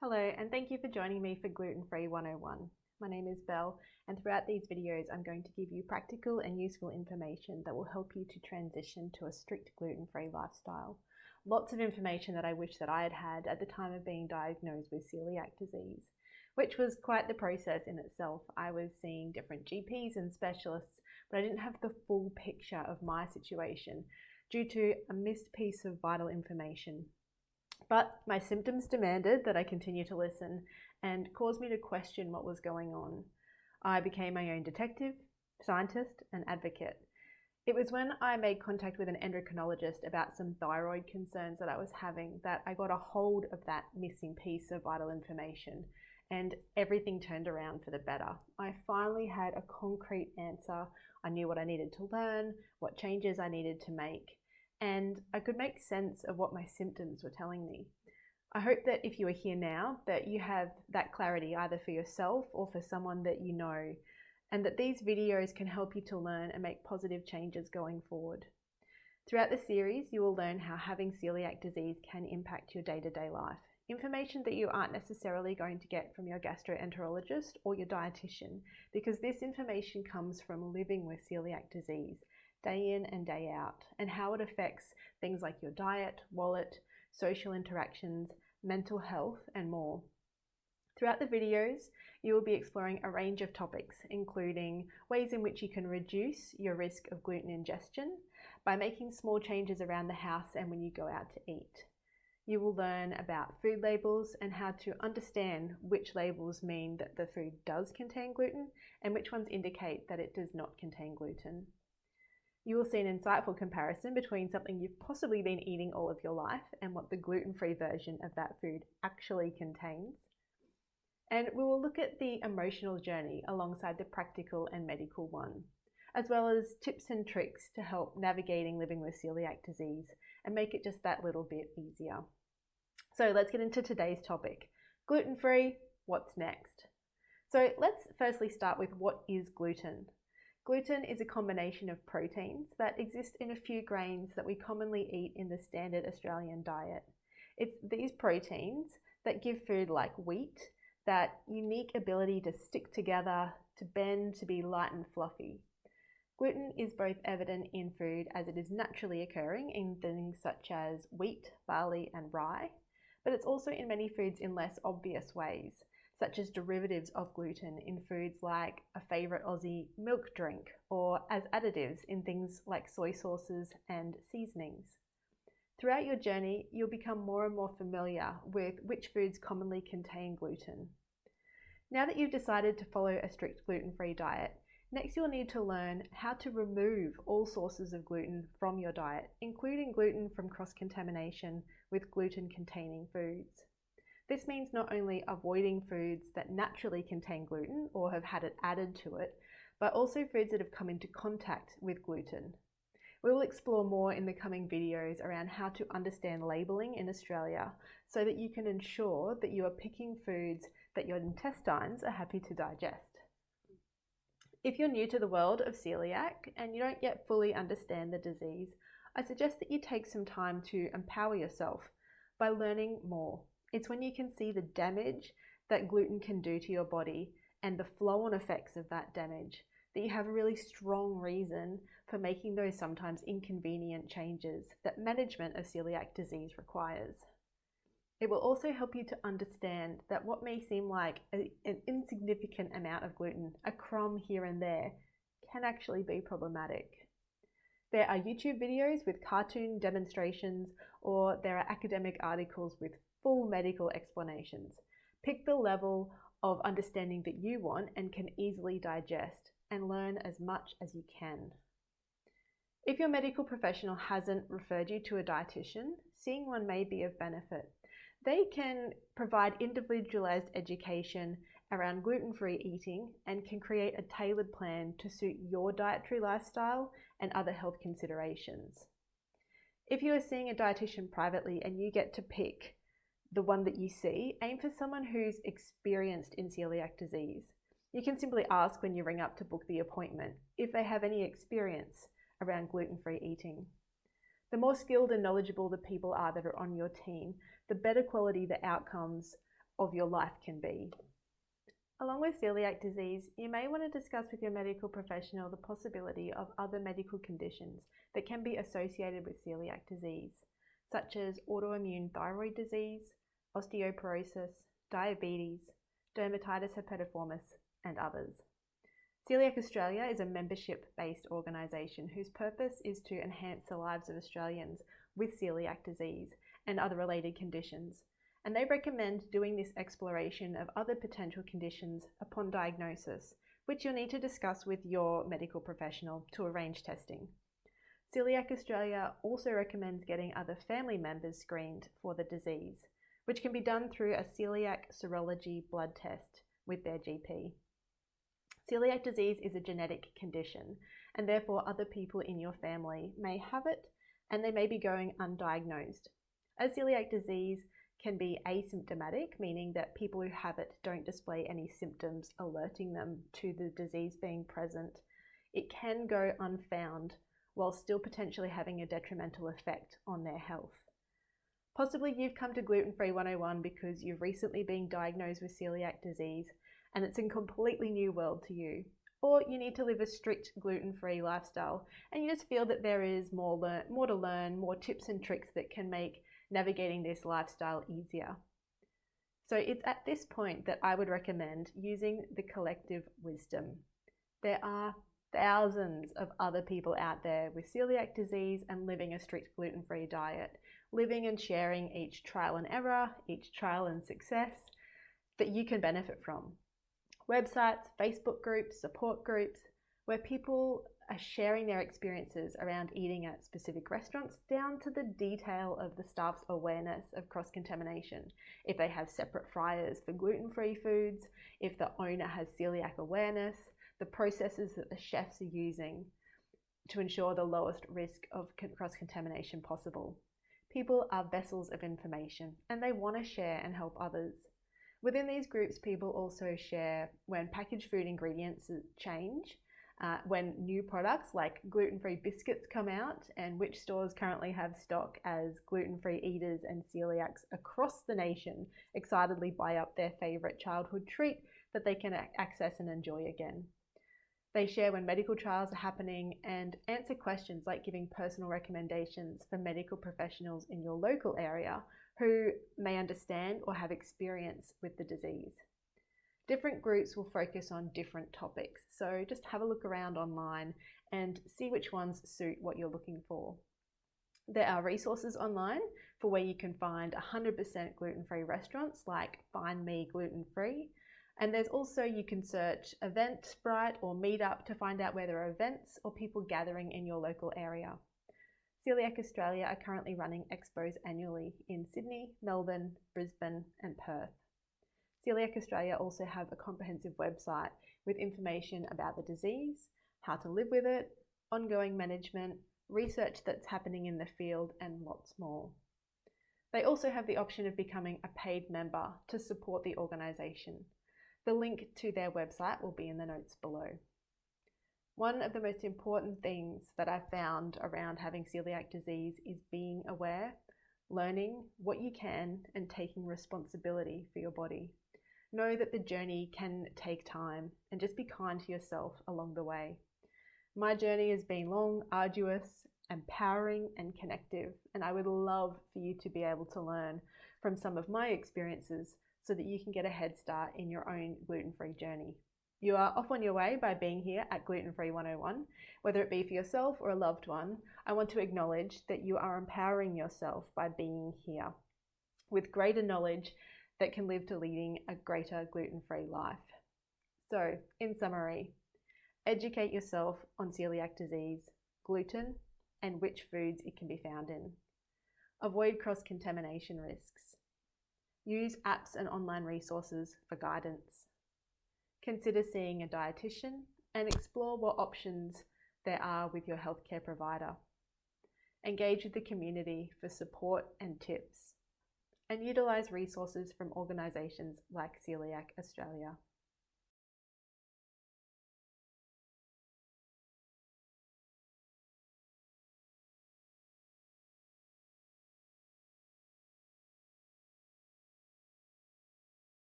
Hello, and thank you for joining me for Gluten-Free 101. My name is Belle, and throughout these videos, I'm going to give you practical and useful information that will help you to transition to a strict gluten-free lifestyle. Lots of information that I wish that I had had at the time of being diagnosed with celiac disease, which was quite the process in itself. I was seeing different GPs and specialists, but I didn't have the full picture of my situation due to a missed piece of vital information. But my symptoms demanded that I continue to listen and caused me to question what was going on. I became my own detective, scientist, and advocate. It was when I made contact with an endocrinologist about some thyroid concerns that I was having that I got a hold of that missing piece of vital information, and everything turned around for the better. I finally had a concrete answer. I knew what I needed to learn, what changes I needed to make, and I could make sense of what my symptoms were telling me. I hope that if you are here now, that you have that clarity either for yourself or for someone that you know, and that these videos can help you to learn and make positive changes going forward. Throughout the series, you will learn how having celiac disease can impact your day-to-day life. Information that you aren't necessarily going to get from your gastroenterologist or your dietitian, because this information comes from living with celiac disease day in and day out, and how it affects things like your diet, wallet, social interactions, mental health, and more. Throughout the videos, you will be exploring a range of topics, including ways in which you can reduce your risk of gluten ingestion by making small changes around the house and when you go out to eat. You will learn about food labels and how to understand which labels mean that the food does contain gluten and which ones indicate that it does not contain gluten. You will see an insightful comparison between something you've possibly been eating all of your life and what the gluten-free version of that food actually contains. And we will look at the emotional journey alongside the practical and medical one, as well as tips and tricks to help navigating living with celiac disease and make it just that little bit easier. So let's get into today's topic. Gluten-free, what's next? So let's firstly start with what is gluten. Gluten is a combination of proteins that exist in a few grains that we commonly eat in the standard Australian diet. It's these proteins that give food like wheat that unique ability to stick together, to bend, to be light and fluffy. Gluten is both evident in food as it is naturally occurring in things such as wheat, barley, and rye, but it's also in many foods in less obvious ways, such as derivatives of gluten in foods like a favourite Aussie milk drink, or as additives in things like soy sauces and seasonings. Throughout your journey, you'll become more and more familiar with which foods commonly contain gluten. Now that you've decided to follow a strict gluten-free diet, next you'll need to learn how to remove all sources of gluten from your diet, including gluten from cross-contamination with gluten-containing foods. This means not only avoiding foods that naturally contain gluten or have had it added to it, but also foods that have come into contact with gluten. We will explore more in the coming videos around how to understand labelling in Australia so that you can ensure that you are picking foods that your intestines are happy to digest. If you're new to the world of celiac and you don't yet fully understand the disease, I suggest that you take some time to empower yourself by learning more. It's when you can see the damage that gluten can do to your body and the flow-on effects of that damage that you have a really strong reason for making those sometimes inconvenient changes that management of celiac disease requires. It will also help you to understand that what may seem like an insignificant amount of gluten, a crumb here and there, can actually be problematic. There are YouTube videos with cartoon demonstrations, or there are academic articles with full medical explanations. Pick the level of understanding that you want and can easily digest, and learn as much as you can. If your medical professional hasn't referred you to a dietitian, seeing one may be of benefit. They can provide individualized education around gluten-free eating and can create a tailored plan to suit your dietary lifestyle and other health considerations. If you are seeing a dietitian privately and you get to pick the one that you see, aim for someone who's experienced in celiac disease. You can simply ask when you ring up to book the appointment if they have any experience around gluten-free eating. The more skilled and knowledgeable the people are that are on your team, the better quality the outcomes of your life can be. Along with celiac disease, you may want to discuss with your medical professional the possibility of other medical conditions that can be associated with celiac disease, such as autoimmune thyroid disease, osteoporosis, diabetes, dermatitis herpetiformis, and others. Celiac Australia is a membership-based organisation whose purpose is to enhance the lives of Australians with celiac disease and other related conditions, and they recommend doing this exploration of other potential conditions upon diagnosis, which you'll need to discuss with your medical professional to arrange testing. Celiac Australia also recommends getting other family members screened for the disease, which can be done through a celiac serology blood test with their GP. Celiac disease is a genetic condition, and therefore other people in your family may have it and they may be going undiagnosed. As celiac disease can be asymptomatic, meaning that people who have it don't display any symptoms alerting them to the disease being present, it can go unfound while still potentially having a detrimental effect on their health. Possibly you've come to Gluten Free 101 because you've recently been diagnosed with celiac disease and it's a completely new world to you. Or you need to live a strict gluten-free lifestyle and you just feel that there is more to learn, more tips and tricks that can make navigating this lifestyle easier. So it's at this point that I would recommend using the collective wisdom. There are thousands of other people out there with celiac disease and living a strict gluten-free diet, living and sharing each trial and error, each trial and success that you can benefit from. Websites, Facebook groups, support groups, where people are sharing their experiences around eating at specific restaurants down to the detail of the staff's awareness of cross-contamination. If they have separate fryers for gluten-free foods, if the owner has celiac awareness, the processes that the chefs are using to ensure the lowest risk of cross-contamination possible. People are vessels of information and they want to share and help others. Within these groups, people also share when packaged food ingredients change, when new products like gluten-free biscuits come out, and which stores currently have stock as gluten-free eaters and celiacs across the nation excitedly buy up their favourite childhood treat that they can access and enjoy again. They share when medical trials are happening and answer questions like giving personal recommendations for medical professionals in your local area who may understand or have experience with the disease. Different groups will focus on different topics, so just have a look around online and see which ones suit what you're looking for. There are resources online for where you can find 100% gluten-free restaurants like Find Me Gluten Free, and there's also, you can search Eventbrite or Meetup to find out where there are events or people gathering in your local area. Celiac Australia are currently running expos annually in Sydney, Melbourne, Brisbane and Perth. Celiac Australia also have a comprehensive website with information about the disease, how to live with it, ongoing management, research that's happening in the field and lots more. They also have the option of becoming a paid member to support the organisation. The link to their website will be in the notes below. One of the most important things that I've found around having celiac disease is being aware, learning what you can, and taking responsibility for your body. Know that the journey can take time and just be kind to yourself along the way. My journey has been long, arduous, empowering and connective, and I would love for you to be able to learn from some of my experiences so that you can get a head start in your own gluten-free journey. You are off on your way by being here at Gluten Free 101. Whether it be for yourself or a loved one, I want to acknowledge that you are empowering yourself by being here with greater knowledge that can live to leading a greater gluten-free life. So, in summary, educate yourself on celiac disease, gluten, and which foods it can be found in. Avoid cross-contamination risks. Use apps and online resources for guidance. Consider seeing a dietitian and explore what options there are with your healthcare provider. Engage with the community for support and tips. And utilise resources from organisations like Celiac Australia.